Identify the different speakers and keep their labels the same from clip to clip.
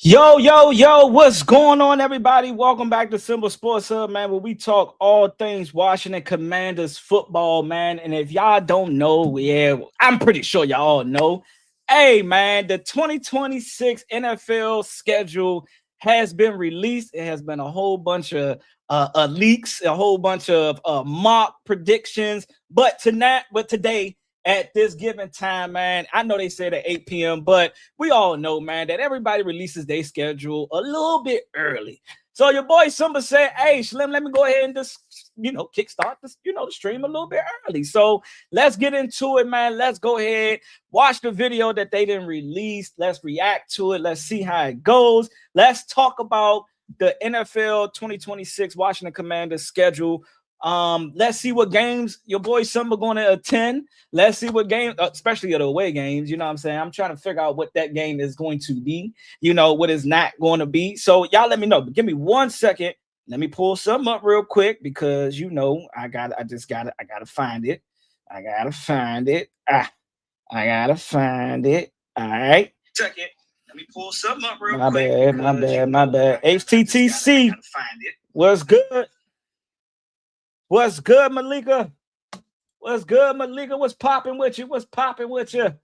Speaker 1: Yo, what's going on, everybody? Welcome back to Simba Sports Hub, man, where we talk all things Washington Commanders football, man. And if y'all don't know, I'm pretty sure y'all all know. Hey, man, the 2026 NFL schedule has been released. It has been a whole bunch of leaks, a whole bunch of mock predictions. But today, at this given time, man, I know they said at 8 p.m., but we all know, man, that everybody releases their schedule a little bit early. So your boy Simba said, hey, Slim, let me go ahead and just, kickstart the stream a little bit early. So let's get into it, man. Let's go ahead, watch the video that they didn't release. Let's react to it. Let's see how it goes. Let's talk about the NFL 2026 Washington Commanders schedule. Let's see what games your boy Simba going to attend. Let's see what games, especially the away games. You know what I'm saying? I'm trying to figure out what that game is going to be, what is not going to be. So y'all let me know. Give me 1 second. Let me pull something up real quick because I gotta find it. I gotta find it. I gotta find it. All right. Second. Let me pull something up real quick. My bad. HTTC. Find it. What's good? What's good, Malika? What's good, Malika? What's popping with you?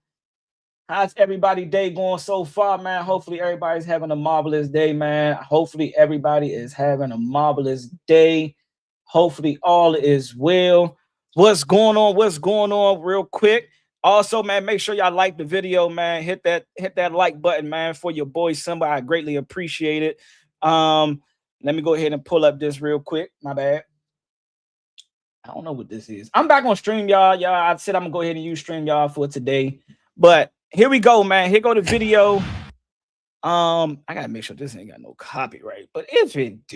Speaker 1: How's everybody day going so far, man? Hopefully everybody's having a marvelous day, man. Hopefully everybody is having a marvelous day. Hopefully all is well. What's going on real quick? Also, man, make sure y'all like the video, man. Hit that like button, man, for your boy Simba. I greatly appreciate it. Let me go ahead and pull up this real quick. My bad. I don't know what this is. I'm back on StreamYard, y'all. I said I'm gonna go ahead and use StreamYard for today. But here we go, man. Here go the video. I gotta make sure this ain't got no copyright. But if it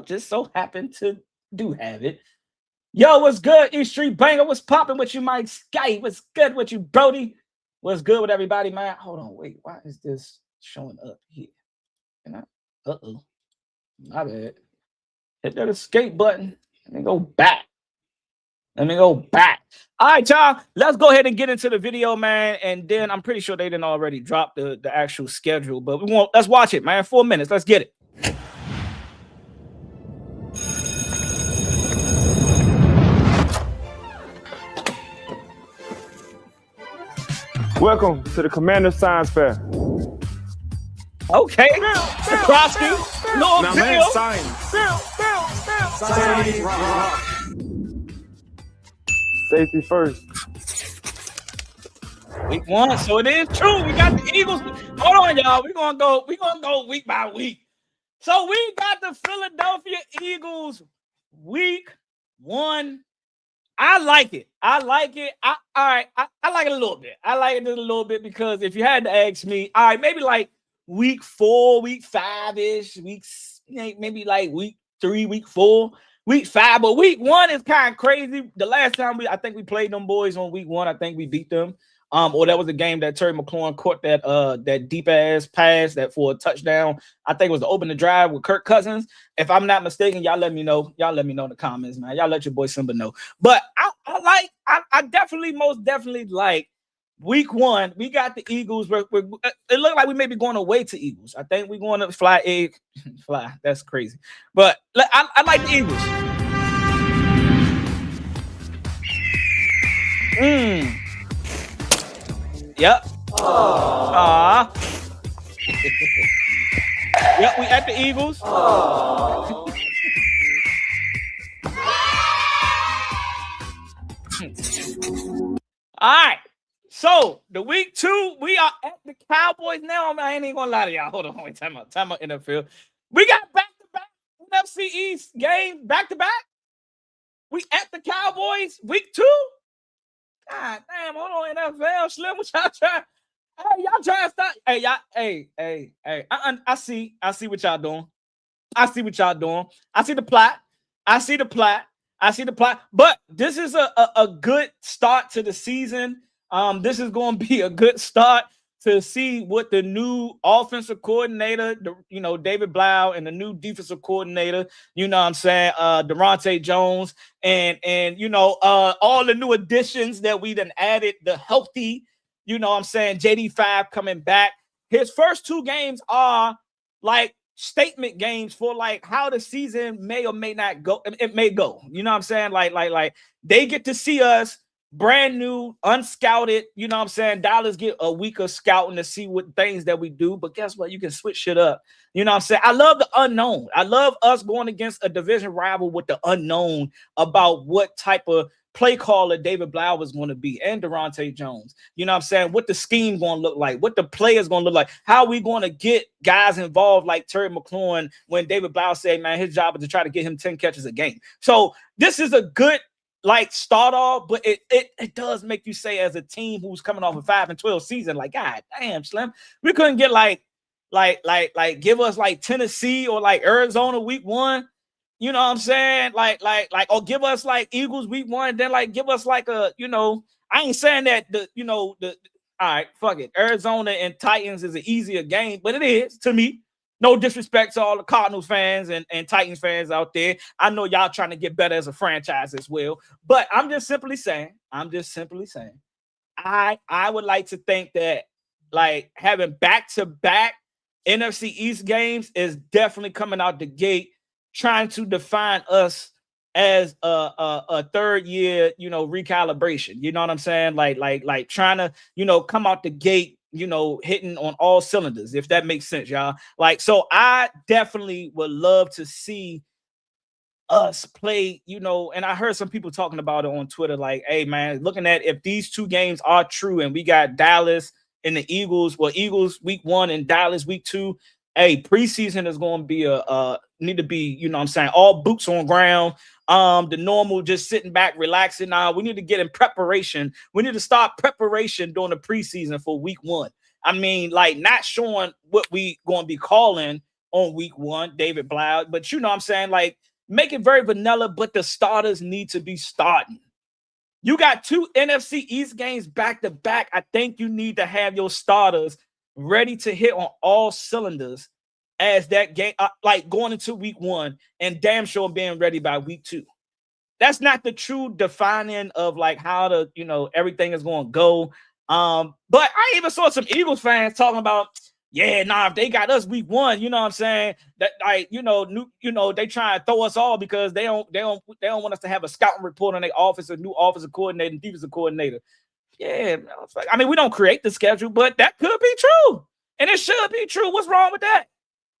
Speaker 1: just so happened to do have it. Yo, what's good, East Street Banger? What's popping with you, Mike Sky? What's good with you, Brody? What's good with everybody, man? Hold on, wait. Why is this showing up here? Uh-oh. My bad. Hit that escape button. Let me go back. All right, y'all. Let's go ahead and get into the video, man. And then I'm pretty sure they didn't already drop the actual schedule, but let's watch it, man. 4 minutes. Let's get it.
Speaker 2: Welcome to the Commander Science Fair.
Speaker 1: Okay. Krosky. No,
Speaker 2: now, man, science. Safety first.
Speaker 1: Week 1. So it is true. We got the Eagles. Hold on, y'all. We're gonna go week by week. So we got the Philadelphia Eagles week 1. I like it. I like it a little bit. I like it a little bit because if you had to ask me, all right, maybe like week 4, week 5-ish, maybe like week 3, week 4, week 5. But week 1 is kind of crazy. The last time I think we played them boys on week 1, I think we beat them. Or that was a game that Terry McLaurin caught that deep ass pass that for a touchdown. I think it was the opening drive with Kirk Cousins. If I'm not mistaken, y'all let me know. Y'all let me know in the comments, man. Y'all let your boy Simba know. But I most definitely like week 1. We got the Eagles. It looked like we may be going away to Eagles. I think we're going to fly. That's crazy. But I like the Eagles. Yep. Yep, we at the Eagles. All right. So the week 2, we are at the Cowboys now. I ain't even gonna lie to y'all. Hold on, wait, time out NFL. We got back-to-back NFC East games back-to-back. We at the Cowboys week 2. God damn, hold on, NFL. Slim, what y'all trying? Hey, y'all trying to stop? Hey, y'all, hey. I see what y'all doing. I see the plot. But this is a good start to the season. This is going to be a good start to see what the new offensive coordinator, David Blau, and the new defensive coordinator, Durante Jones, and all the new additions that we done added, the healthy, JD5 coming back. his first 2 games are like statement games for like how the season may or may not go. It may go. You know what I'm saying? Like they get to see us brand new, unscouted. You know what I'm saying? Dallas get a week of scouting to see what things that we do. But guess what? You can switch shit up. You know what I'm saying? I love the unknown. I love us going against a division rival with the unknown about what type of play caller David Blau was going to be, and Durante Jones. You know what I'm saying? What the scheme going to look like, what the players going to look like, how we going to get guys involved like Terry McLaurin when David Blau said, man, his job is to try to get him 10 catches a game. So this is a good like start off, but it does make you say, as a team who's coming off a 5-12 season, like, God damn, Slim, we couldn't get like give us like Tennessee or like Arizona week 1. You know what I'm saying? Like, or give us like Eagles week 1, then like give us like a, you know, I ain't saying that all right, fuck it. Arizona and Titans is an easier game, but it is to me. No disrespect to all the Cardinals fans and Titans fans out there. I know y'all trying to get better as a franchise as well. But I'm just simply saying, I would like to think that like having back-to-back NFC East games is definitely coming out the gate, trying to define us as a third year, you know, recalibration. You know what I'm saying? Like trying to, you know, come out the gate, you know, hitting on all cylinders, if that makes sense, y'all. Like, so I definitely would love to see us play, you know, and I heard some people talking about it on Twitter, like, hey, man, looking at if these 2 games are true and we got Dallas and the Eagles, well, Eagles week 1 and Dallas week 2, hey, preseason is going to be need to be, you know what I'm saying, all boots on ground. The normal just sitting back, relaxing. Now we need to get in preparation. We need to start preparation during the preseason for week 1. I mean, like not showing what we going to be calling on week 1, David Blau, but you know what I'm saying, like make it very vanilla, but the starters need to be starting. You got 2 NFC East games back to back. I think you need to have your starters ready to hit on all cylinders as that game, like going into week 1 and damn sure being ready by week 2. That's not the true defining of like how the, you know, everything is going to go. But I even saw some Eagles fans talking about, yeah, nah, if they got us week 1, you know what I'm saying, that like, you know, they try and throw us all because they don't want us to have a scouting report on their office, a new offensive coordinator and defensive coordinator. Yeah, I mean, we don't create the schedule, but that could be true, and it should be true. What's wrong with that?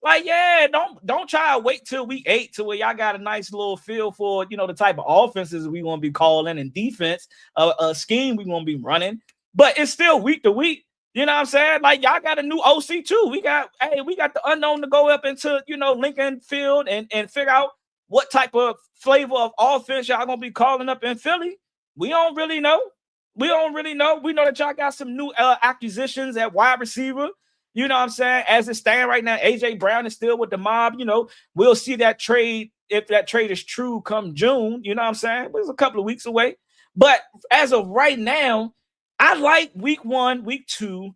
Speaker 1: Like, yeah, don't try to wait till week 8 to where y'all got a nice little feel for, you know, the type of offenses we want to be calling and defense, a scheme we want to be running. But it's still week to week. You know what I'm saying? Like, y'all got a new OC too. We got the unknown to go up into, you know, Lincoln Field and figure out what type of flavor of offense y'all gonna be calling up in Philly. We don't really know. We know that y'all got some new acquisitions at wide receiver. You know what I'm saying? As it stands right now, A.J. Brown is still with the mob. You know, we'll see that trade, if that trade is true, come June. You know what I'm saying? It's a couple of weeks away. But as of right now, I like week 1, week 2.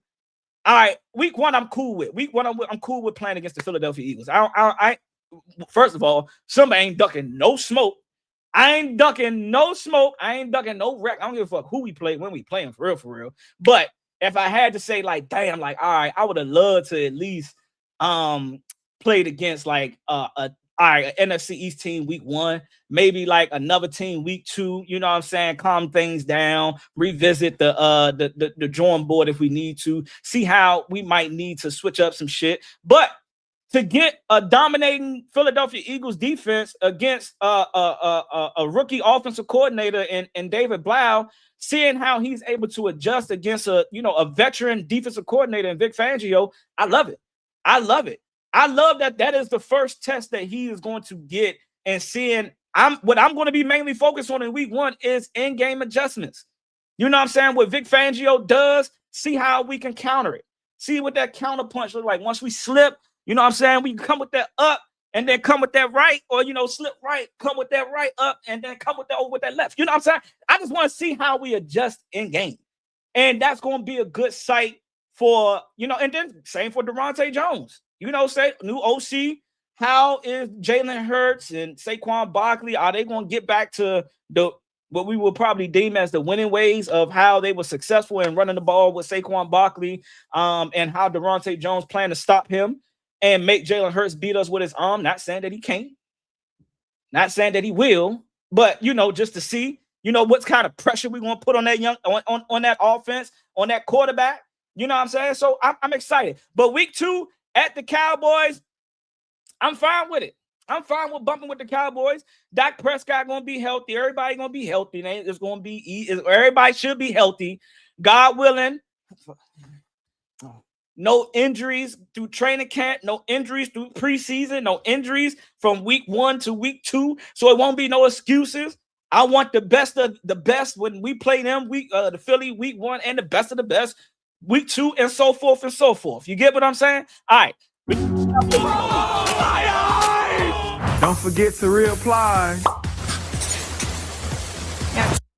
Speaker 1: All right, week 1, I'm cool with. Week 1, I'm cool with playing against the Philadelphia Eagles. I first of all, Simba ain't ducking no smoke. I ain't ducking no smoke. I ain't ducking no wreck. I don't give a fuck who we play, when we play him, for real. But if I had to say, like, damn, like, all right, I would have loved to at least played against like an NFC East team week 1, maybe like another team week 2. You know what I'm saying? Calm things down, revisit the drawing board if we need to, see how we might need to switch up some shit. But to get a dominating Philadelphia Eagles defense against a rookie offensive coordinator in David Blau, seeing how he's able to adjust against a veteran defensive coordinator in Vic Fangio, I love it. I love that is the first test that he is going to get, and seeing what I'm going to be mainly focused on in week 1 is in-game adjustments. You know what I'm saying? What Vic Fangio does, see how we can counter it. See what that counter punch look like. Once we slip, you know what I'm saying, we come with that up and then come with that right, or, slip right, come with that right up, and then come with that over with that left. You know what I'm saying? I just want to see how we adjust in game. And that's going to be a good sight for, and then same for Durante Jones. Say new OC, how is Jalen Hurts and Saquon Barkley? Are they going to get back to the what we will probably deem as the winning ways of how they were successful in running the ball with Saquon Barkley, and how Devontae Jones planned to stop him and make Jalen Hurts beat us with his arm. Not saying that he can't, not saying that he will, but just to see, what kind of pressure we're gonna put on that on that offense, on that quarterback. You know what I'm saying? So I'm excited. But week 2 at the Cowboys, I'm fine with it. I'm fine with bumping with the Cowboys. Dak Prescott gonna be healthy. Everybody gonna be healthy. It's gonna be everybody should be healthy. God willing. No injuries through training camp. No injuries through preseason. No injuries from week 1 to week 2. So it won't be no excuses. I want the best of the best when we play them the Philly week 1 and the best of the best week 2 and so forth and so forth. You get what I'm saying? All right.
Speaker 2: Don't forget to reapply.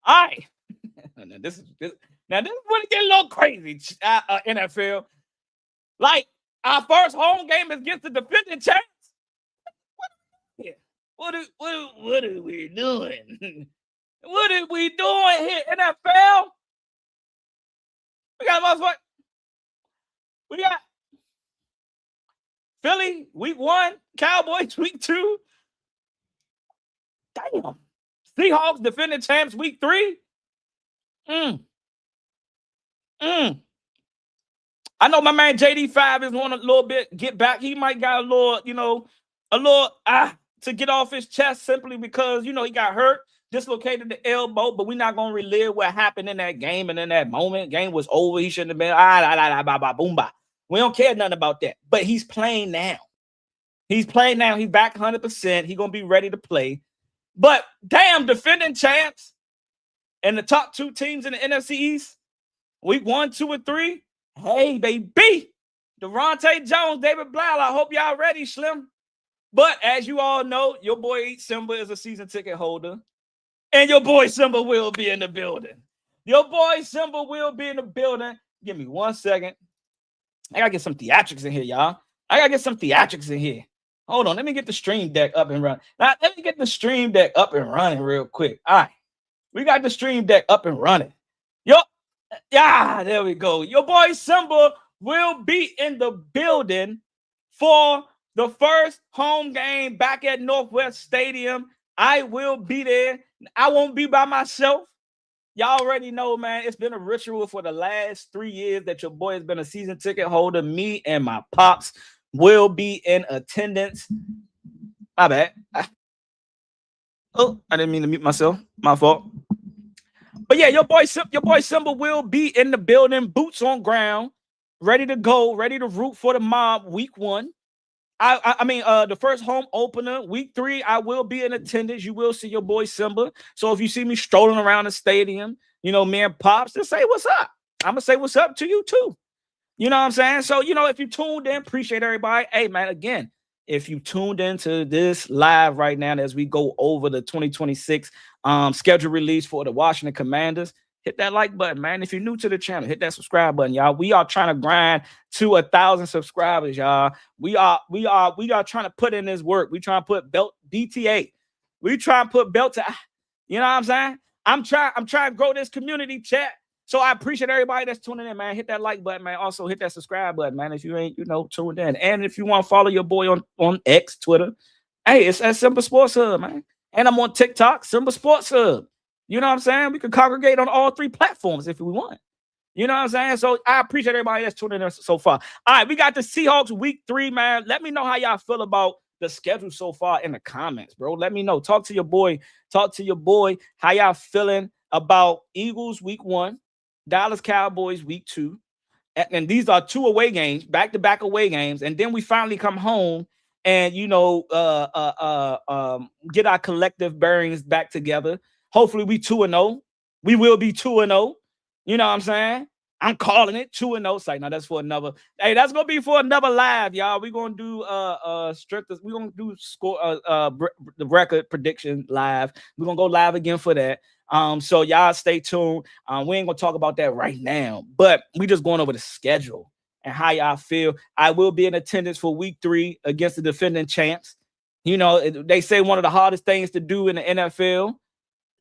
Speaker 1: All right. Now this is going to get a little crazy, NFL. Like, our first home game is against the defending champs. What are we doing? What are we doing here, NFL? We got Philly week 1, Cowboys week 2. Damn. Seahawks defending champs week 3. I know my man JD5 is want a little bit get back. He might got a little, to get off his chest simply because, he got hurt, dislocated the elbow, but we're not going to relive what happened in that game and in that moment. Game was over. He shouldn't have been, boom, ba. We don't care nothing about that. But he's playing now. He's back 100%. He's going to be ready to play. But damn, defending champs and the top 2 teams in the NFC East, week 1, 2, and 3. Hey, baby. Devontae Jones, David Blau. I hope y'all ready, Slim. But as you all know, your boy Simba is a season ticket holder. And your boy Simba will be in the building. Give me 1 second. I got to get some theatrics in here, y'all. Hold on. Let me get the stream deck up and running. Now, let me get the stream deck up and running real quick. All right. We got the stream deck up and running. There we go. Your boy Simba will be in the building for the first home game back at Northwest Stadium. I will be there. I won't be by myself. Y'all already know, man, it's been a ritual for the last 3 years that your boy has been a season ticket holder. Me and my pops will be in attendance. My bad. I didn't mean to mute myself. My fault. But yeah, your boy Simba will be in the building, boots on ground, ready to go, ready to root for the mob week 1. The first home opener, week 3, I will be in attendance. You will see your boy Simba. So if you see me strolling around the stadium, me and Pops, just say what's up. I'm going to say what's up to you too. You know what I'm saying? So, if you tuned in, appreciate everybody. Hey, man, again, if you tuned into this live right now as we go over the 2026 schedule release for the Washington Commanders, hit that like button, man. If you're new to the channel, hit that subscribe button, y'all. We are trying to grind to 1,000 subscribers, y'all. We are trying to put in this work. We trying to put belt BTA. We trying to put belt to, you know what I'm saying? I'm trying to grow this community chat. So I appreciate everybody that's tuning in, man. Hit that like button, man. Also hit that subscribe button, man, if you ain't, tuned in. And if you want to follow your boy on X, Twitter, hey, it's at Simba Sports Hub, man. And I'm on TikTok, Simba Sports Hub. You know what I'm saying? We can congregate on all 3 platforms if we want. You know what I'm saying? So I appreciate everybody that's tuning in so far. All right, we got the Seahawks week 3, man. Let me know how y'all feel about the schedule so far in the comments, bro. Let me know. Talk to your boy. How y'all feeling about Eagles week 1, Dallas Cowboys week 2. And these are 2 away games, back-to-back away games. And then we finally come home and, get our collective bearings back together. Hopefully we 2-0. We will be 2-0. You know what I'm saying? I'm calling it 2-0. Say, no, that's for another. Hey, that's gonna be for another live, y'all. We're gonna do we're gonna do score the record prediction live. We're gonna go live again for that. So y'all stay tuned. We ain't gonna talk about that right now, but we just going over the schedule and how y'all feel. I will be in attendance for week 3 against the defending champs. They say one of the hardest things to do in the NFL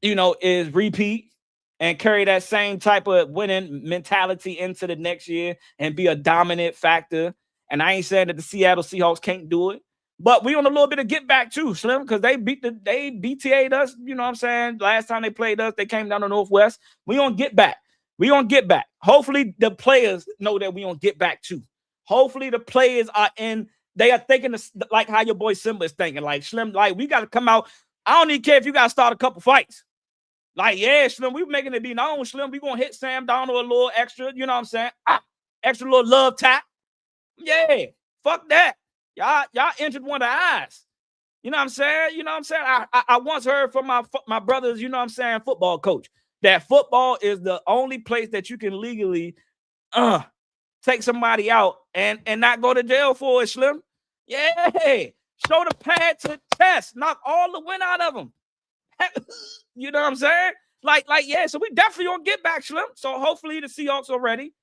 Speaker 1: is repeat and carry that same type of winning mentality into the next year and be a dominant factor. And I ain't saying that the Seattle Seahawks can't do it, but we on a little bit of get back too, Slim, because they BTA'd us. You know what I'm saying? Last time they played us, they came down to Northwest. We on get back. We on get back. Hopefully the players know that we on get back too. Hopefully the players are in. They are thinking like how your boy Simba is thinking. Like Slim, like we got to come out. I don't even care if you got to start a couple fights. Like, yeah, Slim, we making it be known, Slim. We gonna hit Sam Donald a little extra, you know what I'm saying? Extra little love tap. Yeah, fuck that. Y'all injured one of the eyes. You know what I'm saying? You know what I'm saying? I once heard from my brother's, you know what I'm saying, football coach, that football is the only place that you can legally take somebody out and not go to jail for it, Slim. Yeah. Show the pad to test. Knock all the wind out of them. You know what I'm saying? Like, yeah, so we definitely gonna get back, Slim. So hopefully the Seahawks are ready.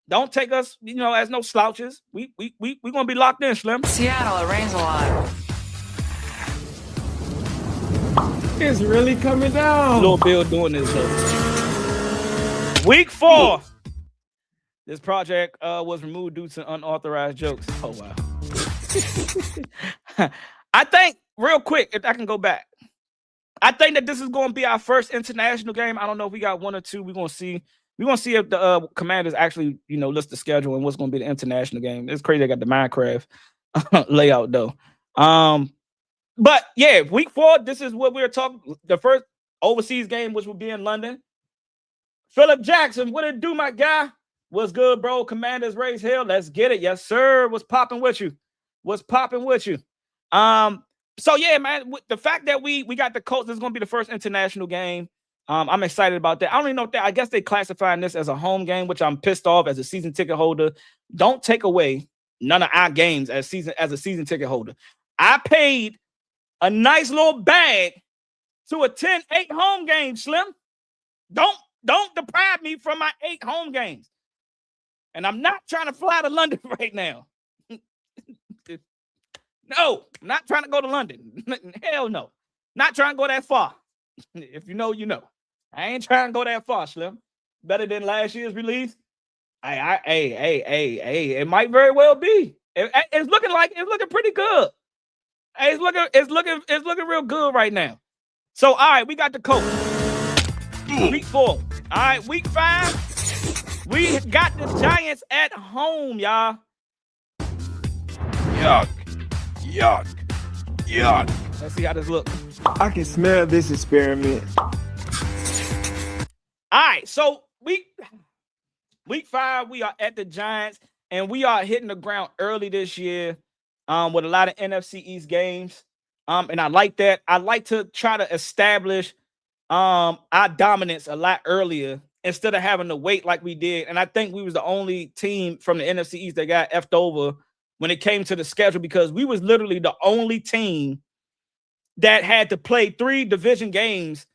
Speaker 1: Don't take us, as no slouches. We gonna be locked in, Slim.
Speaker 3: Seattle, it rains a lot.
Speaker 2: It's really coming down.
Speaker 1: Little Bill doing this though. Week 4. This project was removed due to unauthorized jokes. Oh wow. I think real quick, if I can go back. I think that this is going to be our first international game. I don't know if we got one or two. We're going to see. We're going to see if the Commanders actually, list the schedule and what's going to be the international game. It's crazy. They got the Minecraft layout though. But yeah, week 4. This is what we're talking. The first overseas game, which will be in London. Philip Jackson, what it do, my guy? What's good, bro? Commanders raise hell. Let's get it. Yes, sir. What's popping with you? What's popping with you? So yeah, man, the fact that we got the Colts, this is going to be the first international game. I'm excited about that. I don't even know if I guess they classifying this as a home game, which I'm pissed off as a season ticket holder. Don't take away none of our games as a season ticket holder. I paid a nice little bag to attend 8 home games, Slim. Don't deprive me from my 8 home games. And I'm not trying to fly to London right now. No, I'm not trying to go to London. Hell no. Not trying to go that far. If you know, you know. I ain't trying to go that far, Slim. Better than last year's release. Hey, it might very well be. It's looking pretty good. Hey, it's looking real good right now. So, all right, we got the Colts. Week 4. All right, week 5. We got the Giants at home, y'all. Yuck. Let's see how this looks.
Speaker 2: I can smell this experiment.
Speaker 1: All right, so week 5, we are at the Giants, and we are hitting the ground early this year with a lot of NFC East games. And I like that. I like to try to establish our dominance a lot earlier instead of having to wait like we did. And I think we was the only team from the NFC East that got effed over when it came to the schedule, because we was literally the only team that had to play 3 division games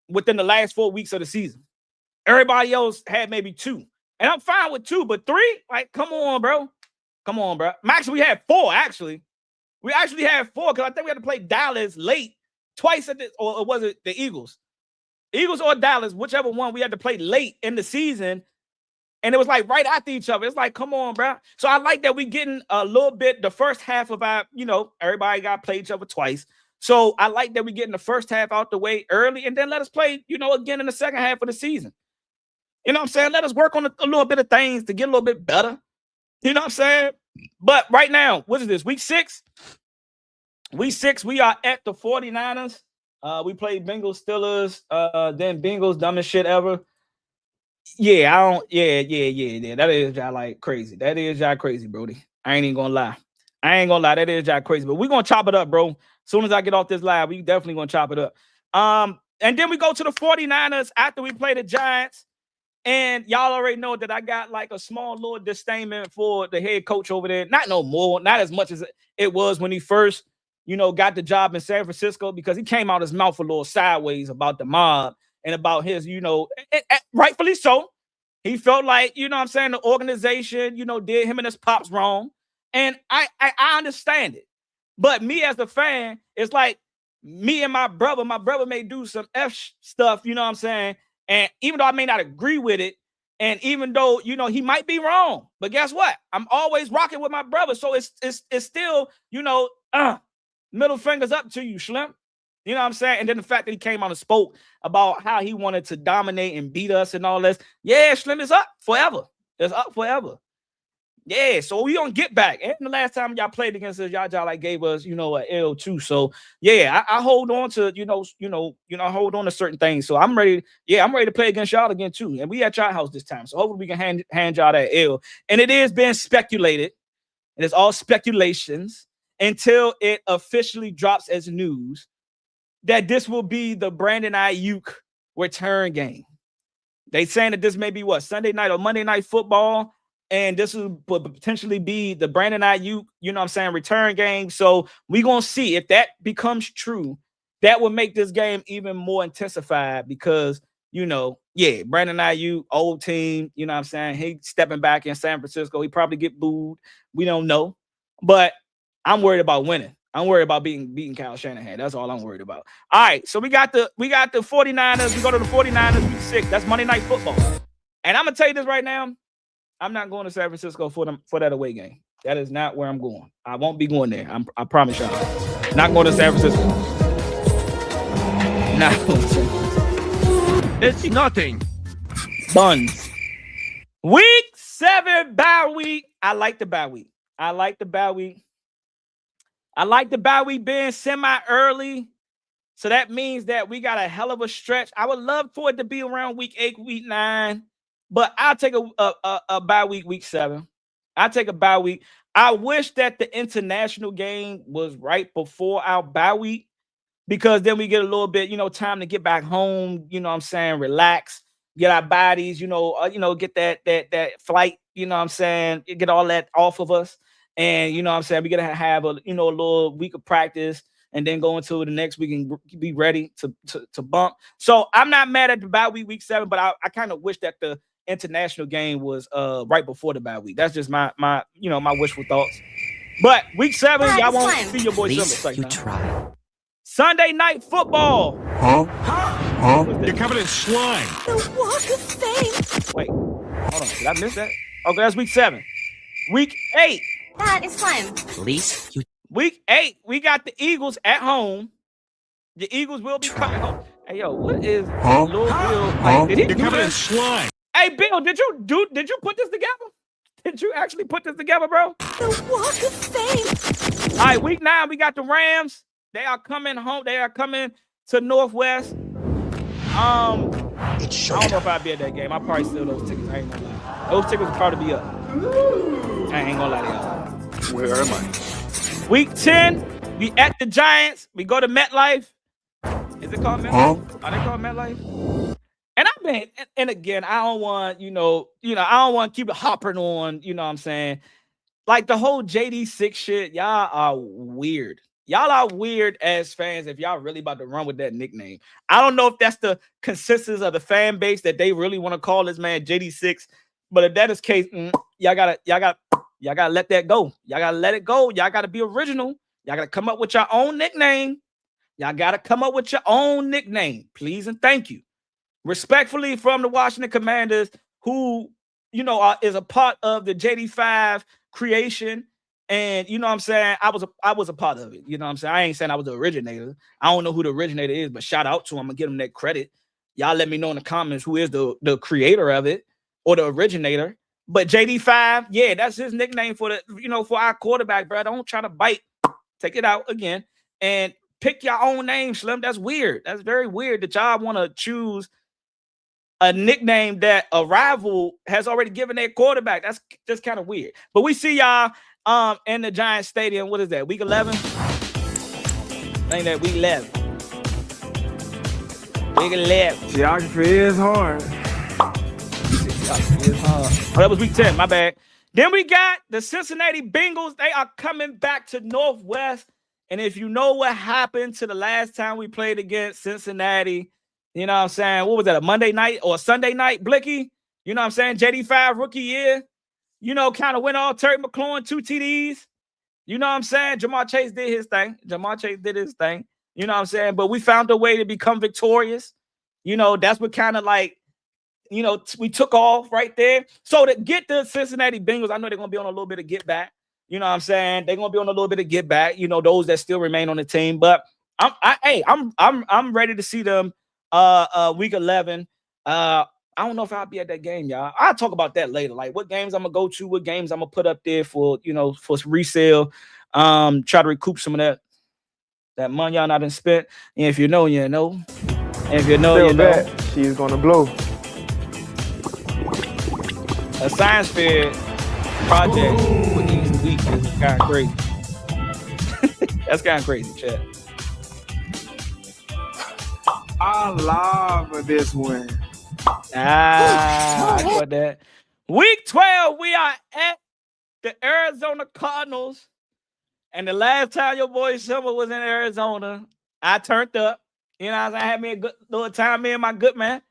Speaker 1: within the last 4 weeks of the season. Everybody else had maybe 2. And I'm fine with 2, but 3? Like, come on, bro. Max, we had 4, actually. We actually had 4 because I think we had to play Dallas late twice or was it the Eagles? Eagles or Dallas, whichever one, we had to play late in the season. And it was like right after each other. It's like, come on, bro. So I like that we getting a little bit, the first half of our, everybody got to play each other twice. So I like that we getting the first half out the way early and then let us play, again in the second half of the season. You know what I'm saying? Let us work on a little bit of things to get a little bit better. You know what I'm saying? But right now, what is this? Week 6? Week 6, we are at the 49ers. We played Bengals, Steelers, then Bengals, dumbest shit ever. Yeah, yeah. That is y'all like crazy. That is y'all crazy, Brody. I ain't even gonna lie. That is y'all crazy. But we're gonna chop it up, bro. As soon as I get off this live, we definitely gonna chop it up. And then we go to the 49ers after we play the Giants. And y'all already know that I got like a small little disdain for the head coach over there. Not no more, not as much as it was when he first, got the job in San Francisco, because he came out his mouth a little sideways about the mob and about his, rightfully so. He felt like, the organization, did him and his pops wrong. And I understand it. But me as a fan, it's like, me and my brother may do some stuff, you know what I'm saying? And even though I may not agree with it, and even though, you know, he might be wrong, but guess what? I'm always rocking with my brother. So it's still, you know, middle fingers up to you, Slim. You know what I'm saying? And then the fact that he came on and spoke about how he wanted to dominate and beat us and all this. Yeah, Slim is up forever. It's up forever. Yeah, so we gonna get back. And the last time y'all played against us, y'all like gave us, you know, an L too. So yeah, I hold on to, hold on to certain things. So I'm ready. Yeah, I'm ready to play against y'all again too. And we at y'all house this time. So hopefully we can hand y'all that L. And it is being speculated. And it's all speculations until it officially drops as news that this will be the Brandon Ayuk return game. They saying that this may be what, Sunday night or Monday Night Football. And this would potentially be the Brandon Ayuk, you know what I'm saying, return game. So we're going to see if that becomes true. That would make this game even more intensified because, you know, yeah, Brandon Ayuk, old team, you know what I'm saying, he stepping back in San Francisco. He probably get booed. We don't know. But I'm worried about winning. I'm worried about beating Kyle Shanahan. That's all I'm worried about. All right, so we got the 49ers. We go to the 49ers week 6. That's Monday Night Football. And I'm going to tell you this right now. I'm not going to San Francisco for that away game. That is not where I'm going. I won't be going there. I promise y'all. Not going to San Francisco. No.
Speaker 2: It's nothing.
Speaker 1: Buns. Week 7 bye week. I like the bye week. I like the bye week being semi-early. So that means that we got a hell of a stretch. I would love for it to be around week 8, week 9. But I'll take a bye week 7. I'll take a bye week. I wish that the international game was right before our bye week because then we get a little bit, you know, time to get back home, you know what I'm saying, relax, get our bodies, get that flight, you know what I'm saying, get all that off of us. And, you know what I'm saying, we got to have a little week of practice and then go into the next week and be ready to bump. So I'm not mad at the bye week 7, but I kind of wish that the international game was right before the bye week. That's just my wishful thoughts. But week 7, y'all won't see your boy Simba. You try. Sunday Night Football.
Speaker 2: Huh? You're covered in slime.
Speaker 4: The walk of fame.
Speaker 1: Wait, hold on. Did I miss that? Okay, that's week 7. Week 8.
Speaker 4: That is slime.
Speaker 1: Week 8, we got the Eagles at home. The Eagles will be coming home. Hey, yo, what is Louisville? Like, did he do this?
Speaker 2: Slime.
Speaker 1: Hey, Bill, did you put this together? Did you actually put this together, bro?
Speaker 4: The walk of fame.
Speaker 1: All right, week 9, we got the Rams. They are coming home. They are coming to Northwest. I don't know if I'll be at that game. I'll probably steal those tickets. I ain't gonna lie. Those tickets will probably be up. I ain't gonna lie to y'all.
Speaker 2: Where am I?
Speaker 1: Week 10, we at the Giants. We go to MetLife. Is it called MetLife? Are they called MetLife? And again, I don't want, I don't want to keep it hopping on, you know what I'm saying? Like the whole JD6 shit, y'all are weird. Y'all are weird as fans if y'all really about to run with that nickname. I don't know if that's the consensus of the fan base that they really want to call this man JD6, but if that is the case, y'all gotta let that go. Y'all gotta let it go. Y'all gotta be original. Y'all gotta come up with your own nickname. Y'all gotta come up with your own nickname, please and thank you. Respectfully from the Washington Commanders, who is a part of the JD5 creation. And you know what I'm saying? I was a part of it. You know what I'm saying? I ain't saying I was the originator. I don't know who the originator is, but shout out to him. I'm gonna give him that credit. Y'all let me know in the comments who is the creator of it or the originator. But JD5, yeah, that's his nickname for for our quarterback, bro. Don't try to bite. Take it out again and pick your own name, Slim. That's weird. That's very weird that y'all want to choose a nickname that a rival has already given their quarterback. That's just kind of weird. But we see y'all in the Giants Stadium. What is that? Week 11? Ain't that week 11? Week 11.
Speaker 2: Geography is hard.
Speaker 1: Oh, that was week 10. My bad. Then we got the Cincinnati Bengals. They are coming back to Northwest. And if you know what happened to the last time we played against Cincinnati, you know what I'm saying? What was that, a Monday night or a Sunday night, Blicky? You know what I'm saying? JD5 rookie year. Kind of went all Terry McLaurin, 2 TDs. You know what I'm saying? Jamar Chase did his thing. You know what I'm saying? But we found a way to become victorious. You know, that's what kind of like, you know, we took off right there. So to get the Cincinnati Bengals, I know they're going to be on a little bit of get back. You know what I'm saying? They're going to be on a little bit of get back, you know, those that still remain on the team. But I'm ready to see them week 11. I don't know if I'll be at that game, y'all. I'll talk about that later. Like what games I'm gonna go to, what games I'm gonna put up there for, you know, for resale. Try to recoup some of that money y'all not done spent. And if you know, you know. And if you know, you know.
Speaker 5: That she's gonna blow.
Speaker 1: A science fair project for each week is kind of crazy. That's kind of crazy, Chad.
Speaker 5: I love this one.
Speaker 1: I got that. Week 12, we are at the Arizona Cardinals. And the last time your boy Simba was in Arizona, I turned up. You know what I'm saying? I had me a good little time. Me and my good man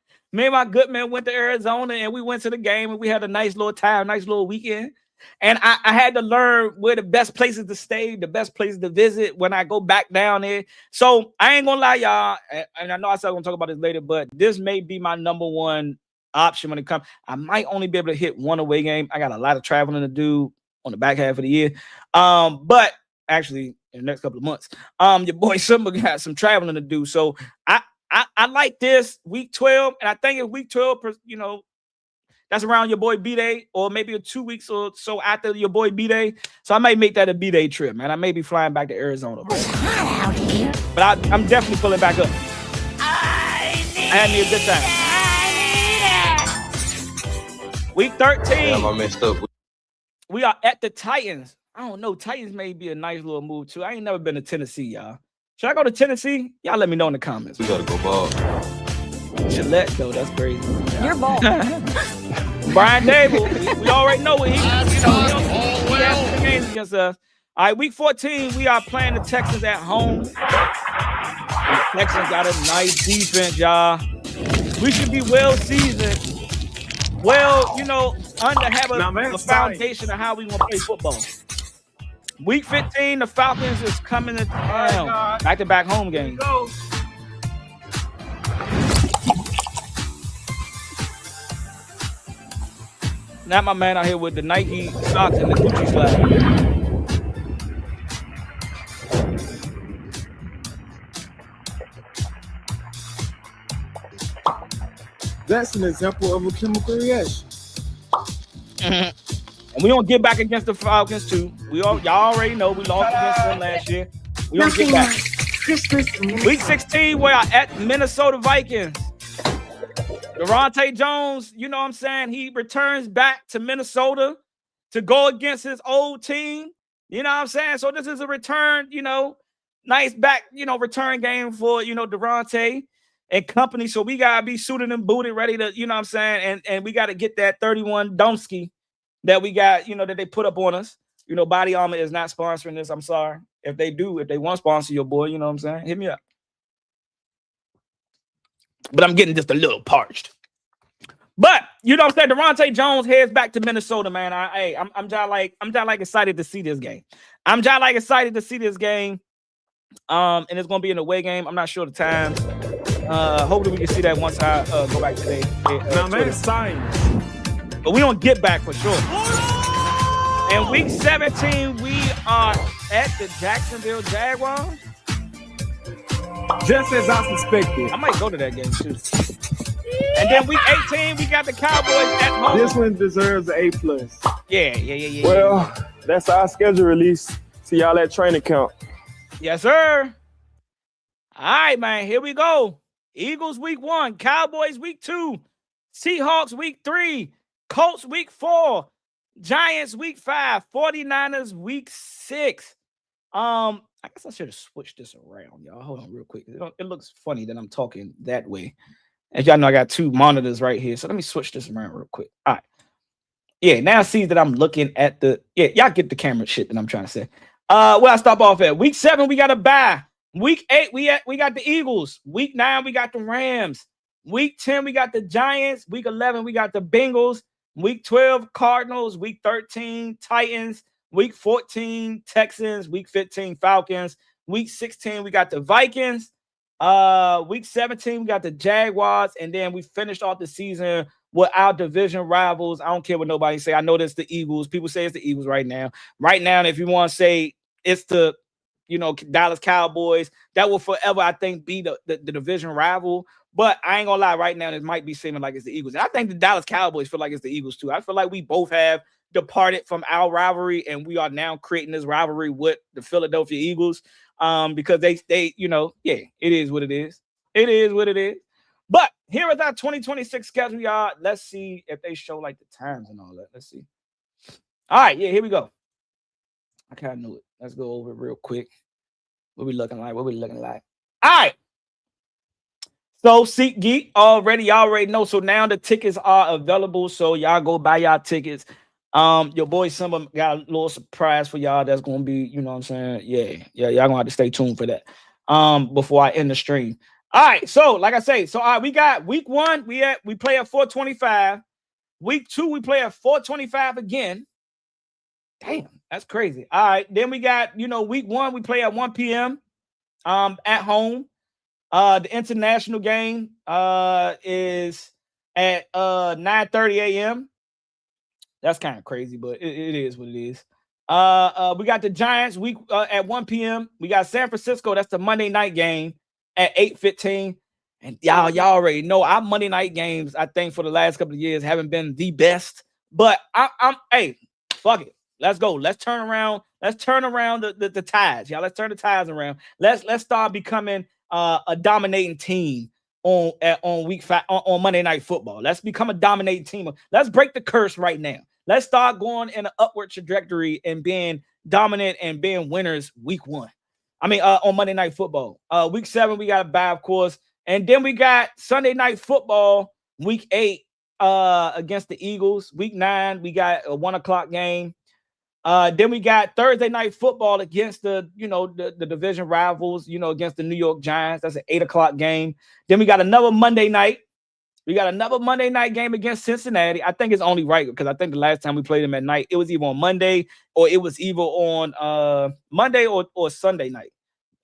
Speaker 1: went to Arizona and we went to the game and we had a nice little time, nice little weekend. And I had to learn where the best places to stay, the best places to visit when I go back down there. So I ain't gonna lie, y'all. And I know I said I'm gonna talk about this later, but this may be my number one option when it comes. I might only be able to hit one away game. I got a lot of traveling to do on the back half of the year. But actually in the next couple of months, your boy Simba got some traveling to do. So I like this week 12, and I think if week 12, you know, that's around your boy B-Day, or maybe 2 weeks or so after your boy B-Day. So I might make that a B-Day trip, man. I may be flying back to Arizona. But I'm definitely pulling back up. I had me a good time. Week 13.
Speaker 6: Damn, I messed up.
Speaker 1: We are at the Titans. I don't know. Titans may be a nice little move, too. I ain't never been to Tennessee, y'all. Should I go to Tennessee? Y'all let me know in the comments.
Speaker 6: We got to go ball.
Speaker 1: Gillette, though. That's crazy.
Speaker 3: You're bald.
Speaker 1: Brian Dable, we already know what he has some games against us. All right, week 14, we are playing the Texans at home. The Texans got a nice defense, y'all. We should be well seasoned. Well, you know, have a foundation of how we want to play football. Week 15, the Falcons is coming to town. Back-to-back home games. Not my man out here with the Nike socks and the Gucci slide.
Speaker 5: That's an example of a chemical reaction.
Speaker 1: And we don't get back against the Falcons too. Y'all already know we lost against them last year. We don't get back. Week 16, we are at Minnesota Vikings. Durante Jones, you know what I'm saying? He returns back to Minnesota to go against his old team. You know what I'm saying? So this is a return, you know, nice back, you know, return game for, you know, Durante and company. So we got to be suited and booted, ready to, you know what I'm saying? And we got to get that 31 Domsky that we got, you know, that they put up on us. You know, Body Armor is not sponsoring this. I'm sorry. If they want to sponsor your boy, you know what I'm saying? Hit me up. But I'm getting just a little parched. But you know what I'm saying? Durante Jones heads back to Minnesota, man. I'm just like excited to see this game. And it's gonna be an away game. I'm not sure the time. Hopefully we can see that once I go back today. But we don't get back for sure. In week 17, we are at the Jacksonville Jaguars.
Speaker 5: Just as I suspected.
Speaker 1: I might go to that game too. And then week 18, we got the Cowboys at home.
Speaker 5: This one deserves an A+.
Speaker 1: Yeah.
Speaker 5: Well, that's our schedule release. See y'all at training camp.
Speaker 1: Yes, sir. All right, man. Here we go. Eagles week 1, Cowboys week 2, Seahawks week 3, Colts week 4, Giants week 5, 49ers week 6. I guess I should have switched this around, y'all. Hold on real quick. It looks funny that I'm talking that way. As y'all know, I got 2 monitors right here. So let me switch this around real quick. All right. Yeah, now see that I'm looking at y'all get the camera shit that I'm trying to say. Where I stop off at. Week 7, we got a bye. Week 8, we got the Eagles. Week 9, we got the Rams. Week 10, we got the Giants. Week 11, we got the Bengals. Week 12, Cardinals. Week 13, Titans. Week 14, Texans. Week 15, Falcons. Week 16, we got the Vikings. Week 17, we got the Jaguars, and then we finished off the season with our division rivals. I don't care what nobody say. I know that's the Eagles. People say it's the Eagles right now. Right now, if you want to say it's the Dallas Cowboys, that will forever, I think, be the division rival. But I ain't gonna lie, right now, it might be seeming like it's the Eagles. And I think the Dallas Cowboys feel like it's the Eagles too. I feel like we both have departed from our rivalry, and we are now creating this rivalry with the Philadelphia Eagles. Because they, it is what it is. It is what it is. But here is our 2026 schedule, y'all. Let's see if they show like the times and all that. Let's see. All right, here we go. I kind of knew it. Let's go over it real quick. What we looking like? All right. So SeatGeek y'all already know. So now the tickets are available. So y'all go buy y'all tickets. Your boy Simba got a little surprise for y'all. That's gonna be, you know what I'm saying? Yeah. Y'all gonna have to stay tuned for that. Before I end the stream. All right. So like I say, we got week 1. We play at 425. Week 2, we play at 425 again. Damn, that's crazy. All right. Then we got, week 1, we play at 1 p.m. At home. The international game is at 9:30 a.m. That's kind of crazy, but it is what it is. We got the Giants at 1 p.m. We got San Francisco. That's the Monday night game at 8:15. And y'all already know our Monday night games, I think, for the last couple of years haven't been the best. But hey, fuck it. Let's go. Let's turn around. Let's turn around the tides, y'all. Let's turn the tides around. Let's start becoming a dominating team on week 5 on Monday Night Football. Let's become a dominating team. Let's break the curse right now. Let's start going in an upward trajectory and being dominant and being winners week 1. On Monday Night Football. Week 7, we got a bye, of course. And then we got Sunday Night Football, week 8, against the Eagles. Week 9, we got a 1:00 game. Then we got Thursday Night Football against the division rivals, against the New York Giants. That's an 8:00 game. Then we got another Monday night. We got another Monday night game against Cincinnati. I think it's only right because I think the last time we played them at night, it was either on Monday or it was either on Monday or Sunday night.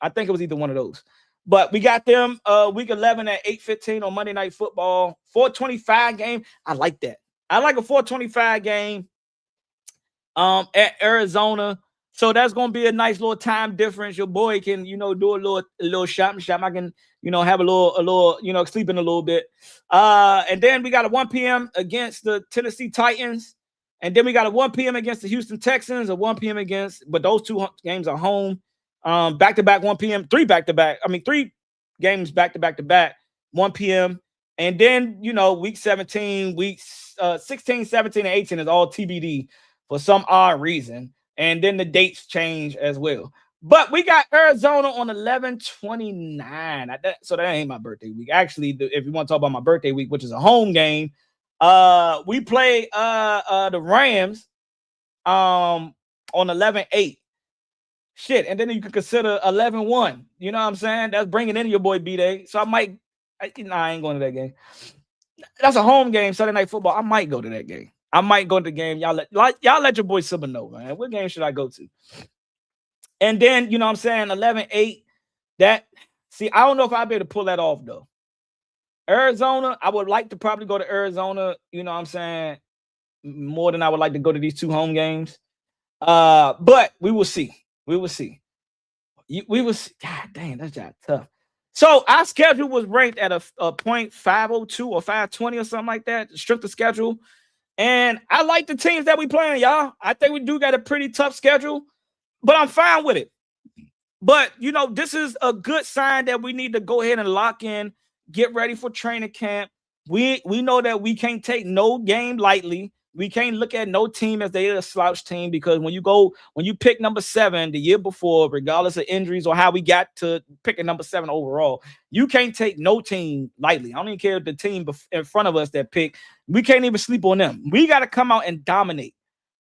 Speaker 1: I think it was either one of those. But we got them week 11 at 8:15 on Monday Night Football. 4:25 game. I like that. I like a 4:25 game at Arizona. So that's gonna be a nice little time difference. Your boy can, do a little shopping. I can, have a little, sleep in a little bit. And then we got a 1 p.m. against the Tennessee Titans. And then we got a 1 p.m. against the Houston Texans, a 1 p.m. but those 2 games are home. Back-to-back 1 p.m., 3 back-to-back. 3 games back-to-back, 1 p.m. And then, week 17, weeks 16, 17, and 18 is all TBD for some odd reason. And then the dates change as well. But we got Arizona on 11/29. So that ain't my birthday week. Actually, if you want to talk about my birthday week, which is a home game, we play the Rams on 11/8. Shit, and then you can consider 11/1. You know what I'm saying? That's bringing in your boy B-Day. So I ain't going to that game. That's a home game, Sunday Night Football. I might go to that game. I might go to the game. Y'all let your boy Simba know, man. What game should I go to? And then, 11/8. I don't know if I'll be able to pull that off, though. Arizona, I would like to probably go to Arizona, more than I would like to go to these 2 home games. But we will see. We will see. God dang, that's just tough. So our schedule was ranked at a .502 or 520 or something like that. Strength of schedule. And I like the teams that we playing, y'all. I think we do got a pretty tough schedule, but I'm fine with it. But, this is a good sign that we need to go ahead and lock in, get ready for training camp. We know that we can't take no game lightly. We can't look at no team as they are a slouch team, because when you pick number 7 the year before, regardless of injuries or how we got to picking number 7 overall, you can't take no team lightly. I don't even care if the team in front of us that pick, we can't even sleep on them. We got to come out and dominate.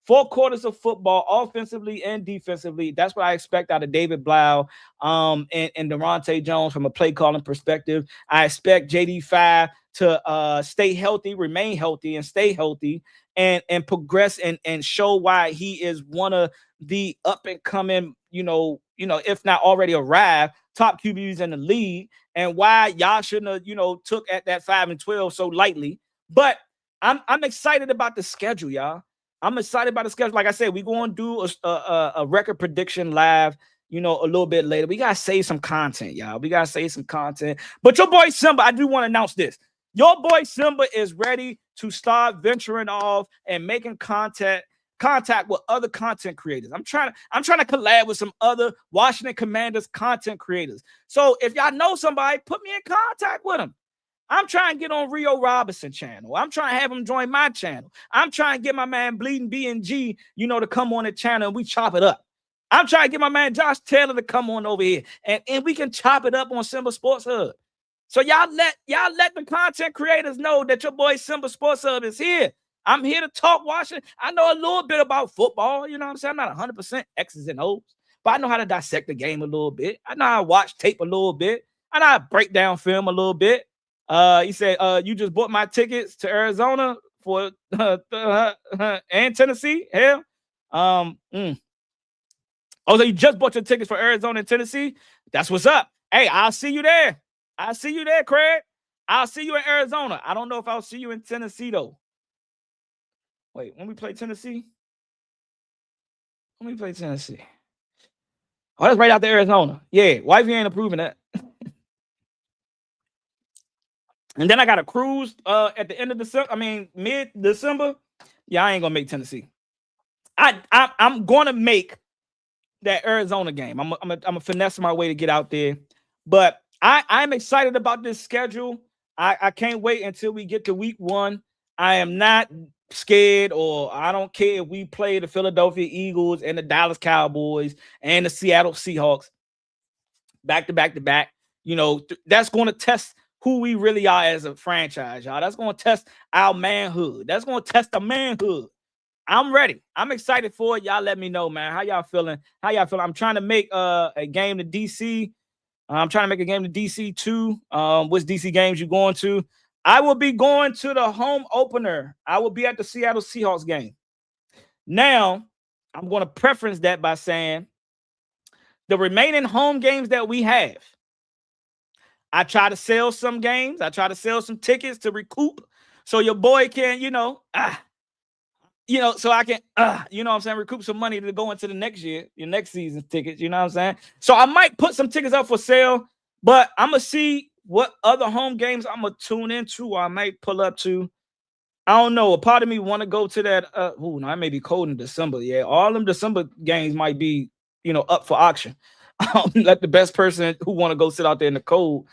Speaker 1: 4 quarters of football, offensively and defensively. That's what I expect out of David Blau and Deronte Jones from a play calling perspective. I expect JD5 to stay healthy, remain healthy, and stay healthy, and progress and show why he is one of the up and coming, if not already arrived, top QBs in the league, and why y'all shouldn't have, took at that 5-12 so lightly. But I'm excited about the schedule, y'all. I'm excited about the schedule. Like I said, we're going to do a record prediction live, a little bit later. We got to save some content, y'all. We got to save some content. But your boy Simba, I do want to announce this. Your boy Simba is ready to start venturing off and making contact with other content creators. I'm trying to collab with some other Washington Commanders content creators. So if y'all know somebody, put me in contact with them. I'm trying to get on Rio Robinson channel. I'm trying to have him join my channel. I'm trying to get my man Bleeding BNG, to come on the channel and we chop it up. I'm trying to get my man Josh Taylor to come on over here and we can chop it up on Simba Sports Hub. So y'all let the content creators know that your boy Simba Sports Hub is here. I'm here to talk Washington. I know a little bit about football. You know what I'm saying? I'm not 100% X's and O's, but I know how to dissect the game a little bit. I know how to watch tape a little bit. I know how to break down film a little bit. He said, you just bought my tickets to Arizona for and Tennessee. Hell. Oh, so you just bought your tickets for Arizona and Tennessee? That's what's up. Hey, I'll see you there. I'll see you there, Craig. I'll see you in Arizona. I don't know if I'll see you in Tennessee, though. Wait, when we play Tennessee? When we play Tennessee? Oh, that's right out there, Arizona. Yeah, wifey ain't approving that. And then I got a cruise at the end of December. Mid-December. Yeah, I ain't gonna make Tennessee. I'm gonna make that Arizona game. I'm gonna finesse my way to get out there. But I'm excited about this schedule. I can't wait until we get to week 1. I am not scared, or I don't care if we play the Philadelphia Eagles and the Dallas Cowboys and the Seattle Seahawks back to back to back. That's going to test who we really are as a franchise, y'all. That's going to test our manhood. That's going to test the manhood. I'm ready. I'm excited for it. Y'all let me know, man. How y'all feeling? I'm trying to make a game to DC. I'm trying to make a game to DC too. Which DC games you going to? I will be going to the home opener. I will be at the Seattle Seahawks game. Now, I'm going to preference that by saying the remaining home games that we have, I try to sell some games. I try to sell some tickets to recoup so your boy can, so I can, recoup some money to go into the next year, your next season's tickets, you know what I'm saying? So I might put some tickets up for sale, but I'm going to see what other home games I'm going to tune into or I might pull up to. I don't know. A part of me want to go to that. It may be cold in December. Yeah, all them December games might be, up for auction. Let the best person who want to go sit out there in the cold.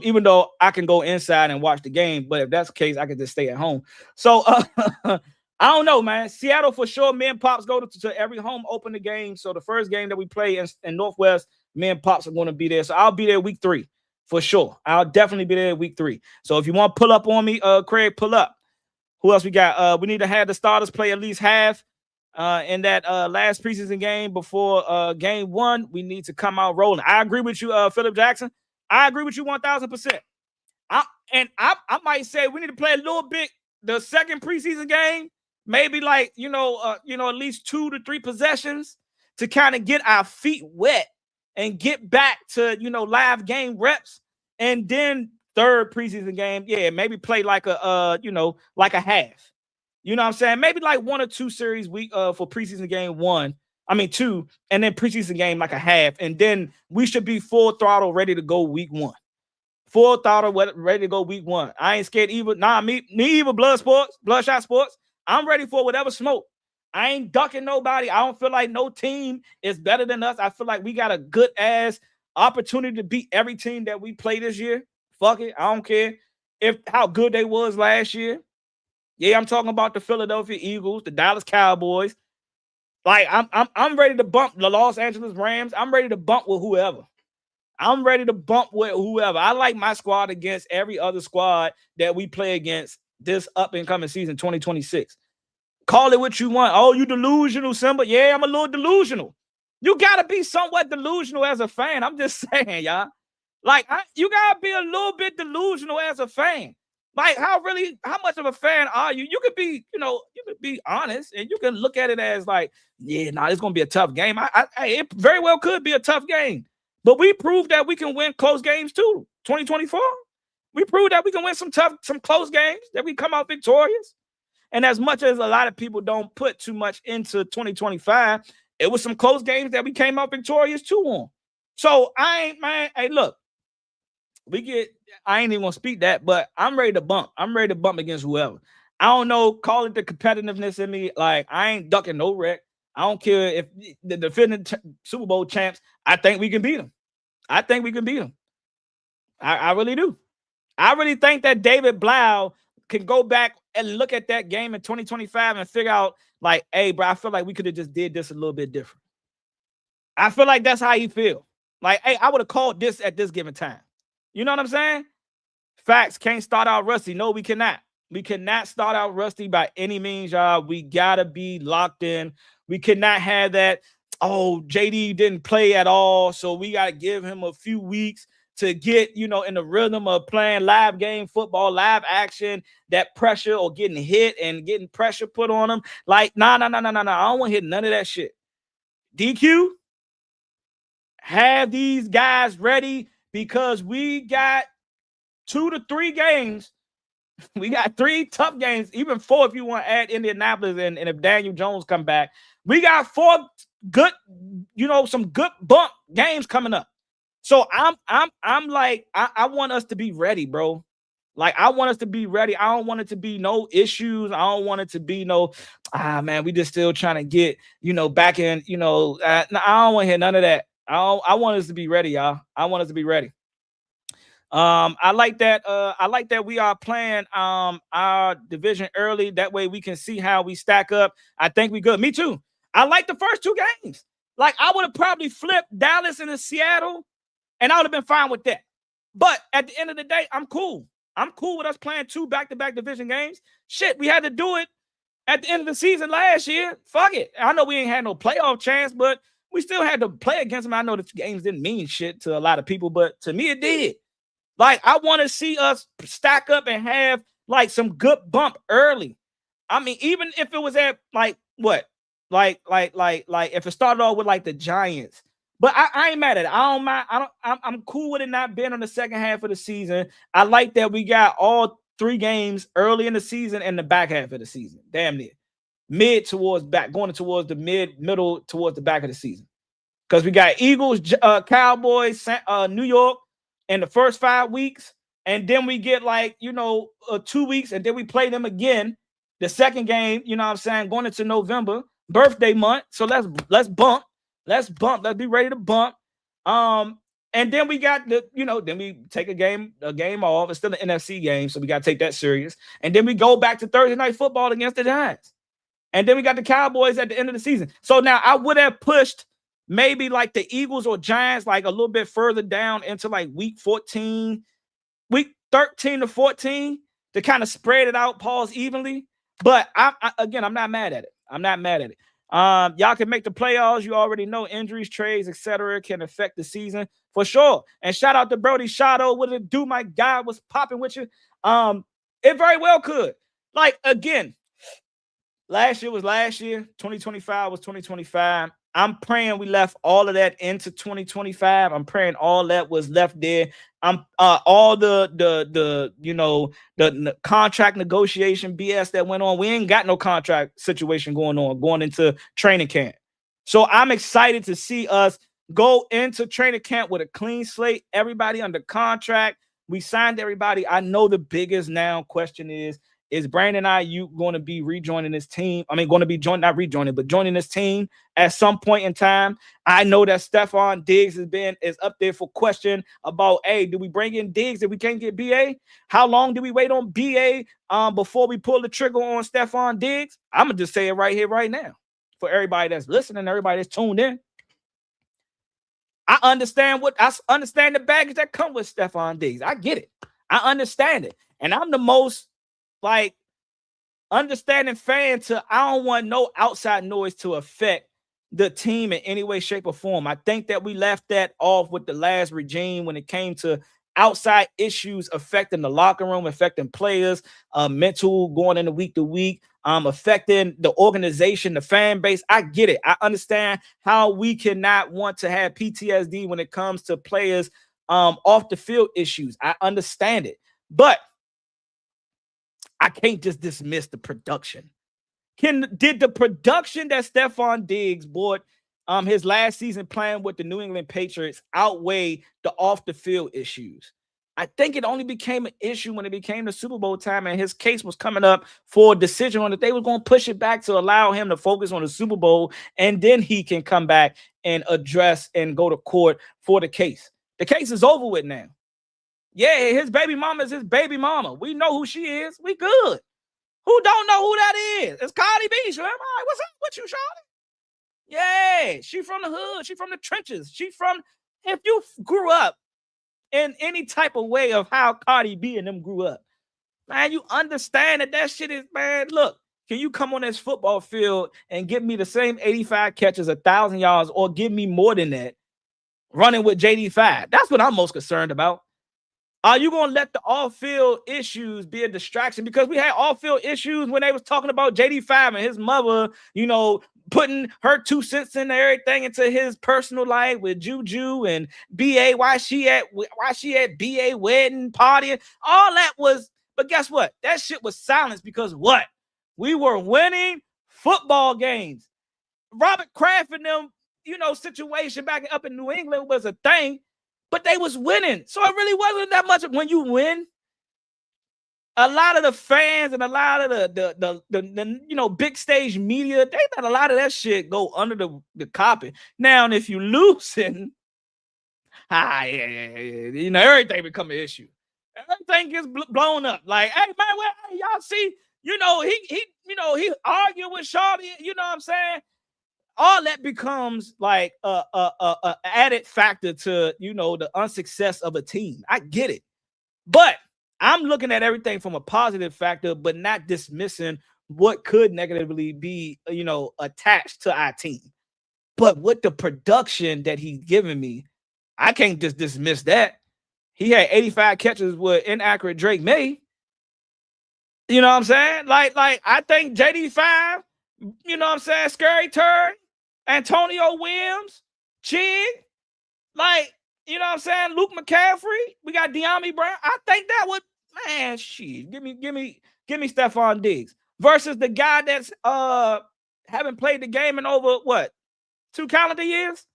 Speaker 1: Even though I can go inside and watch the game, but if that's the case, I can just stay at home. So I don't know, man. Seattle for sure. Me and Pops go to every home opener game. So the first game that we play in Northwest, me and Pops are going to be there. So I'll be there week 3 for sure. I'll definitely be there week 3. So if you want to pull up on me, Craig, pull up. Who else we got? We need to have the starters play at least half in that last preseason game before game 1. We need to come out rolling. I agree with you, Philip Jackson. I agree with you 1,000%. I might say we need to play a little bit the second preseason game, maybe like at least 2 to 3 possessions to kind of get our feet wet and get back to live game reps, and then third preseason game, maybe play like a like a half. You know what I'm saying? Maybe like 1 or 2 series week for preseason game 2, and then preseason game like a half, and then we should be full throttle ready to go week 1. Full throttle ready to go week 1. I ain't scared either. Me either. Bloodshot Sports. I'm ready for whatever smoke. I ain't ducking nobody. I don't feel like no team is better than us. I feel like we got a good ass opportunity to beat every team that we play this year. Fuck it. I don't care how good they was last year. Yeah, I'm talking about the Philadelphia Eagles, the Dallas Cowboys. Like I'm ready to bump the Los Angeles Rams. I'm ready to bump with whoever. I like my squad against every other squad that we play against this up and coming season 2026. Call it what you want. Oh, you delusional, Simba? Yeah, I'm a little delusional. You gotta be somewhat delusional as a fan. I'm just saying, y'all. Like you gotta be a little bit delusional as a fan. Like, how much of a fan are you? You could be, you could be honest and you can look at it as like, yeah, nah, it's gonna be a tough game. It very well could be a tough game, but we proved that we can win close games too. 2024, we proved that we can win some close games, that we come out victorious. And as much as a lot of people don't put too much into 2025, it was some close games that we came out victorious too on. So hey, look, I ain't even gonna speak that, but I'm ready to bump. I'm ready to bump against whoever. I don't know, call it the competitiveness in me. Like, I ain't ducking no wreck. I don't care if the defending Super Bowl champs, I think we can beat them. I think we can beat them. I really do. I really think that David Blau can go back and look at that game in 2025 and figure out, like, hey, bro, I feel like we could have just did this a little bit different. I feel like that's how he feel. Like, hey, I would have called this at this given time. You know what I'm saying? Facts. Can't start out rusty. No, we cannot. We cannot start out rusty by any means, y'all. We gotta be locked in. We cannot have that, oh, JD didn't play at all, so we gotta give him a few weeks to get, in the rhythm of playing live game football, live action, that pressure or getting hit and getting pressure put on him. Like, nah. I don't want to hit none of that shit. DQ, have these guys ready because we got 2 to 3 games. We got 3 tough games, even 4 if you want to add Indianapolis and if Daniel Jones come back. We got 4 good, some good bump games coming up. So I'm like, I want us to be ready, bro. Like, I want us to be ready. I don't want it to be no issues. I don't want it to be no, man, we just still trying to get, back in, I don't want to hear none of that. I want us to be ready, y'all. I want us to be ready. I like that. I like that we are playing our division early. That way we can see how we stack up. I think we good. Me too. I like the first 2 games. Like, I would have probably flipped Dallas into Seattle, and I would have been fine with that. But at the end of the day, I'm cool. I'm cool with us playing 2 back-to-back division games. Shit, we had to do it at the end of the season last year. Fuck it. I know we ain't had no playoff chance, but we still had to play against them. I know the games didn't mean shit to a lot of people, but to me it did. Like, I want to see us stack up and have, like, some good bump early. I mean, even if it was at, like, what? Like if it started off with, like, the Giants. But I ain't mad at it. I don't mind. I'm cool with it not being on the second half of the season. I like that we got all 3 games early in the season and the back half of the season. Damn near. Mid towards back, going towards the middle towards the back of the season. Because we got Eagles, Cowboys, New York in the first 5 weeks. And then we get, like, 2 weeks, and then we play them again. The second game, going into November, birthday month. So let's bump. Let's bump. Let's be ready to bump. And then we got then we take a game off. It's still an NFC game, so we got to take that serious. And then we go back to Thursday night football against the Giants. And then we got the Cowboys at the end of the season. So now I would have pushed maybe like the Eagles or Giants like a little bit further down into like week 13 to 14 to kind of spread it out, pause evenly. But I'm not mad at it. I'm not mad at it. Y'all can make the playoffs. You already know injuries, trades, etc. can affect the season for sure. And shout out to Brody Shadow. What did it do? My guy was popping with you. It very well could. Like, again, last year was last year. 2025 was 2025. I'm praying we left all of that into 2025. I'm praying all that was left there. I'm all the contract negotiation BS that went on. We ain't got no contract situation going into training camp. So I'm excited to see us go into training camp with a clean slate. Everybody under contract. We signed everybody. I know the biggest now question is Brandon Ayuk going to be rejoining this team? I mean, going to be joining this team at some point in time. I know that Stephon Diggs is up there for question about, hey, do we bring in Diggs if we can't get BA? How long do we wait on BA before we pull the trigger on Stephon Diggs? I'm going to just say it right here, right now, for everybody that's listening, everybody that's tuned in. I understand the baggage that comes with Stephon Diggs. I get it. I understand it. And I'm the most understanding fan to, I don't want no outside noise to affect the team in any way, shape, or form. I think that we left that off with the last regime when it came to outside issues affecting the locker room, affecting players, mental going into week to week, affecting the organization, the fan base. I get it. I understand how we cannot want to have PTSD when it comes to players off the field issues. I understand it, but I can't just dismiss the production. Did the production that Stephon Diggs brought his last season playing with the New England Patriots outweigh the off the field issues? I think it only became an issue when it became the Super Bowl time and his case was coming up for a decision on that they were going to push it back to allow him to focus on the Super Bowl, and then he can come back and address and go to court for the case. The case is over with now. Yeah, his baby mama is his baby mama. We know who she is. We good. Who don't know who that is? It's Cardi B. What's up with you, Charlotte? Yeah, she from the hood. She from the trenches. If you grew up in any type of way of how Cardi B and them grew up, man, you understand that shit is, man, look, can you come on this football field and give me the same 85 catches, 1,000 yards, or give me more than that running with JD5? That's what I'm most concerned about. Are you going to let the off-field issues be a distraction? Because we had off-field issues when they was talking about JD5 and his mother, putting her 2 cents in everything into his personal life with Juju and BA, why she at BA wedding party, all that was, but guess what? That shit was silenced because what? We were winning football games. Robert Kraft and them, situation back up in New England was a thing, but they was winning. So it really wasn't that much. When you win, a lot of the fans and a lot of the big stage media, they let a lot of that shit go under the carpet. Now, and if you losing, everything become an issue. Everything gets blown up. Like, hey man, y'all see, he argued with Shawty, you know what I'm saying? All that becomes like a added factor to, the unsuccess of a team. I get it. But I'm looking at everything from a positive factor, but not dismissing what could negatively be, attached to our team. But with the production that he's giving me, I can't just dismiss that. He had 85 catches with inaccurate Drake May. You know what I'm saying? Like I think JD5, Scary Terry, Antonio Williams, Chig, Luke McCaffrey. We got De'Ami Brown. I think that would, man, shit. Give me Stephon Diggs versus the guy that's haven't played the game in over 2 calendar years?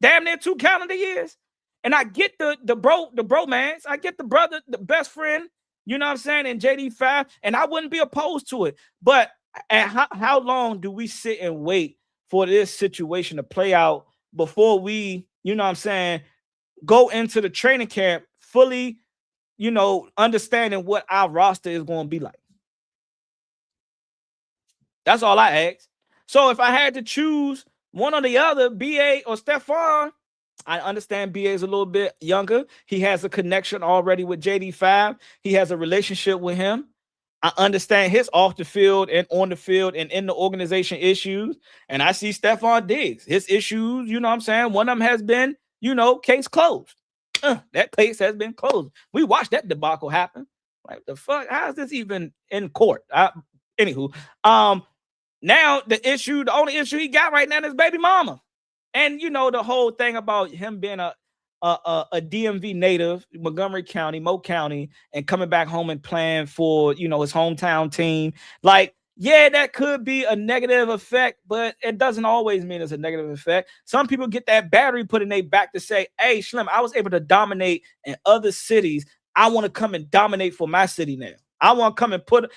Speaker 1: Damn near 2 calendar years. And I get the bromance. I get the brother, the best friend, in JD5, and I wouldn't be opposed to it. But how long do we sit and wait for this situation to play out before we, go into the training camp fully, understanding what our roster is going to be like? That's all I ask. So if I had to choose one or the other, BA or Stephon, I understand BA is a little bit younger. He has a connection already with JD5. He has a relationship with him. I understand his off the field and on the field and in the organization issues. And I see Stephon Diggs, his issues, one of them has been, case closed. That case has been closed. We watched that debacle happen. Like, the fuck? How is this even in court? Anywho, now the only issue he got right now is baby mama. And, the whole thing about him being a DMV native, Montgomery County, Mo County, and coming back home and playing for, his hometown team. Like, yeah, that could be a negative effect, but it doesn't always mean it's a negative effect. Some people get that battery put in their back to say, hey, Slim, I was able to dominate in other cities. I want to come and dominate for my city now. I want to come and put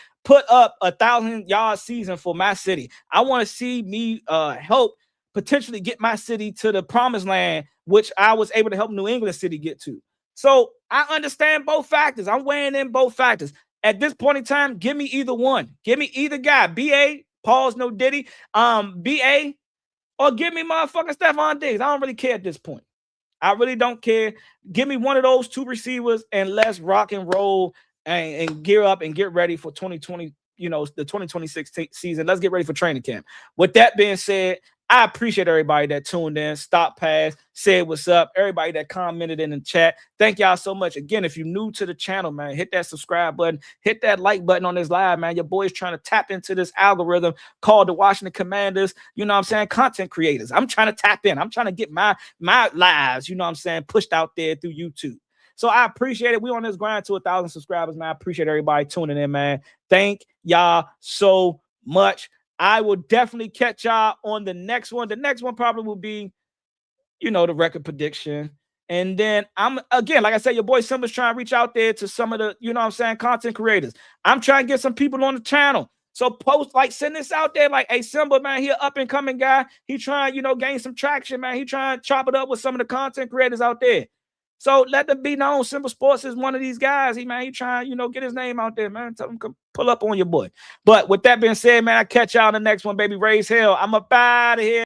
Speaker 1: up 1,000-yard season for my city. I want to see me help potentially get my city to the promised land, which I was able to help New England City get to. So I understand both factors. I'm weighing in both factors. At this point in time, give me either one. Give me either guy. BA, pause, no Diddy, BA, or give me motherfucking Stephon Diggs. I don't really care at this point. I really don't care. Give me one of those 2 receivers and let's rock and roll and gear up and get ready for 2020, the 2026 season. Let's get ready for training camp. With that being said, I appreciate everybody that tuned in, stopped past, said what's up, everybody that commented in the chat. Thank y'all so much. Again, if you're new to the channel, man, hit that subscribe button, hit that like button on this live, man. Your boy's trying to tap into this algorithm called the Washington Commanders, you know what I'm saying, content creators. I'm trying to tap in. I'm trying to get my lives, you know what I'm saying, pushed out there through YouTube. So I appreciate it. We on this grind to 1,000 subscribers, man. I appreciate everybody tuning in, man. Thank y'all so much. I will definitely catch y'all on the next one. The next one probably will be, you know, the record prediction. And then I'm, again, like I said, your boy Simba's trying to reach out there to some of the, you know what I'm saying, content creators. I'm trying to get some people on the channel. So post, like, send this out there, like, hey, Simba, man, he an up-and-coming guy. He trying, you know, gain some traction, man. He trying to chop it up with some of the content creators out there. So let them be known. Simba Sports is one of these guys. He trying, you know, get his name out there, man. Tell him come pull up on your boy. But with that being said, man, I catch y'all on the next one, baby. Raise hell. I'm up out of here.